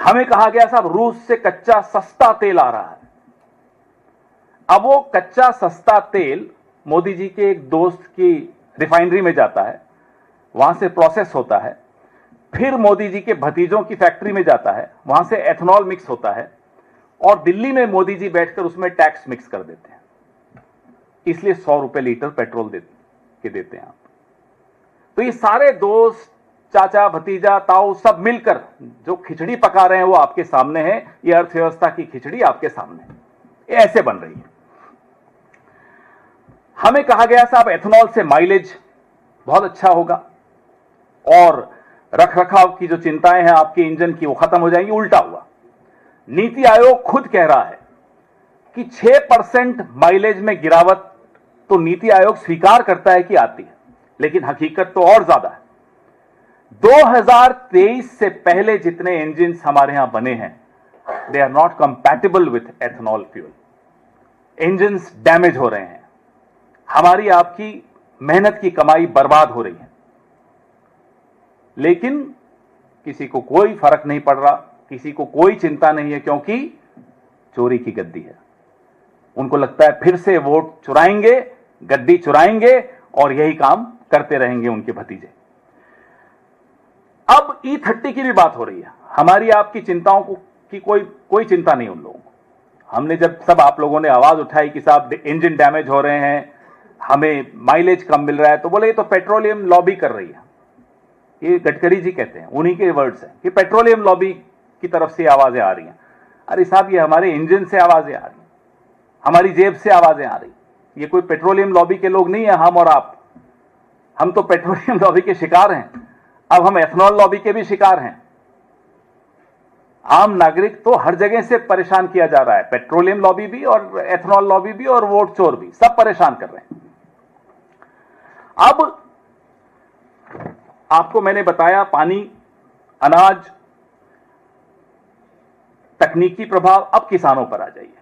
हमें कहा गया साहब रूस से कच्चा सस्ता तेल आ रहा है। अब वो कच्चा सस्ता तेल मोदी जी के एक दोस्त की रिफाइनरी में जाता है, वहां से प्रोसेस होता है, फिर मोदी जी के भतीजों की फैक्ट्री में जाता है, वहां से एथेनॉल मिक्स होता है और दिल्ली में मोदी जी बैठकर उसमें टैक्स मिक्स कर देते हैं। इसलिए 100 रुपए लीटर पेट्रोल देते हैं आप। तो ये सारे दोस्त, चाचा, भतीजा, ताऊ सब मिलकर जो खिचड़ी पका रहे हैं वो आपके सामने है। ये अर्थव्यवस्था की खिचड़ी आपके सामने है, ये ऐसे बन रही है। हमें कहा गया साहब एथेनॉल से माइलेज बहुत अच्छा होगा और रखरखाव की जो चिंताएं हैं आपके इंजन की वो खत्म हो जाएंगी। उल्टा हुआ। नीति आयोग खुद कह रहा है कि 6% माइलेज में गिरावट तो नीति आयोग स्वीकार करता है कि आती है, लेकिन हकीकत तो और ज्यादा है। 2023 से पहले जितने इंजन हमारे यहां बने हैं, they are not compatible with ethanol fuel. Engine damage हो रहे हैं, हमारी आपकी मेहनत की कमाई बर्बाद हो रही है, लेकिन किसी को कोई फर्क नहीं पड़ रहा, किसी को कोई चिंता नहीं है, क्योंकि चोरी की गद्दी है। उनको लगता है फिर से वोट चुराएंगे, गद्दी चुराएंगे और यही काम करते रहेंगे उनके भतीजे। अब E30 की भी बात हो रही है। हमारी आपकी चिंताओं की कोई चिंता नहीं उन लोगों को। हमने जब सब आप लोगों ने आवाज उठाई कि साहब इंजन डैमेज हो रहे हैं, हमें माइलेज कम मिल रहा है, तो बोले ये तो पेट्रोलियम लॉबी कर रही है। ये गडकरी जी कहते हैं, उन्हीं के वर्ड्स हैं कि पेट्रोलियम लॉबी की तरफ से आवाजें आ रही हैं। अरे साहब, ये हमारे इंजन से आवाजें आ रही हैं, हमारी जेब से आवाजें आ रही। ये कोई पेट्रोलियम लॉबी के लोग नहीं है हम और आप। हम तो पेट्रोलियम लॉबी के शिकार हैं, अब हम एथेनॉल लॉबी के भी शिकार हैं। आम नागरिक तो हर जगह से परेशान किया जा रहा है, पेट्रोलियम लॉबी भी और एथेनॉल लॉबी भी और वोट चोर भी, सब परेशान कर रहे हैं। अब आपको मैंने बताया पानी, अनाज, तकनीकी प्रभाव। अब किसानों पर आ जाइए।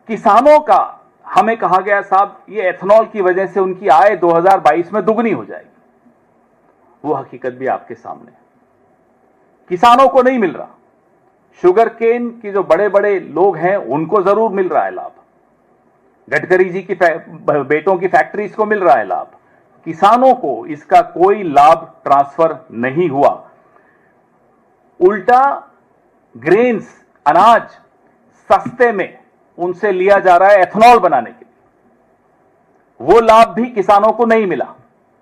किसानों का हमें कहा गया साहब ये एथेनॉल की वजह से उनकी आय 2022 में दुगनी हो जाएगी। वो हकीकत भी आपके सामने है। किसानों को नहीं मिल रहा। शुगर केन की जो बड़े बड़े लोग हैं उनको जरूर मिल रहा है लाभ, गडकरी जी की बेटों की फैक्ट्रीज को मिल रहा है लाभ। किसानों को इसका कोई लाभ ट्रांसफर नहीं हुआ। उल्टा ग्रेन्स, अनाज सस्ते में उनसे लिया जा रहा है एथेनॉल बनाने के लिए। वो लाभ भी किसानों को नहीं मिला।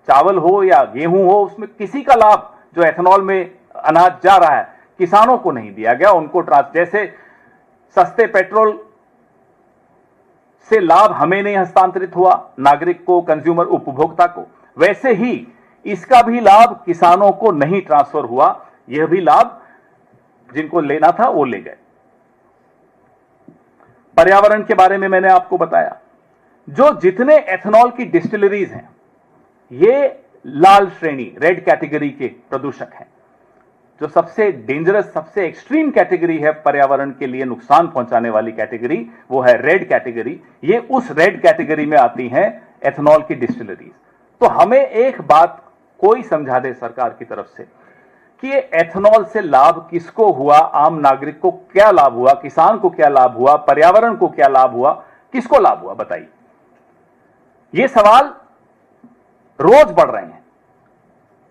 चावल हो या गेहूं हो, उसमें किसी का लाभ जो एथेनॉल में अनाज जा रहा है किसानों को नहीं दिया गया। उनको जैसे सस्ते पेट्रोल से लाभ हमें नहीं हस्तांतरित हुआ, नागरिक को, कंज्यूमर, उपभोक्ता को, वैसे ही इसका भी लाभ किसानों को नहीं ट्रांसफर हुआ। यह भी लाभ जिनको लेना था वो ले गए। पर्यावरण के बारे में मैंने आपको बताया। जो जितने एथेनॉल की डिस्टिलरीज हैं ये लाल श्रेणी, रेड कैटेगरी के प्रदूषक हैं। जो सबसे डेंजरस, सबसे एक्सट्रीम कैटेगरी है पर्यावरण के लिए नुकसान पहुंचाने वाली कैटेगरी, वो है रेड कैटेगरी। ये उस रेड कैटेगरी में आती हैं एथेनॉल की डिस्टिलरीज। तो हमें एक बात कोई समझा दे सरकार की तरफ से कि ये एथेनॉल से लाभ किसको हुआ, आम नागरिक को क्या लाभ हुआ, किसान को क्या लाभ हुआ, पर्यावरण को क्या लाभ हुआ, किसको लाभ हुआ, बताइए। ये सवाल रोज बढ़ रहे हैं,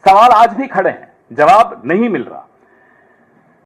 सवाल आज भी खड़े हैं, जवाब नहीं मिल रहा।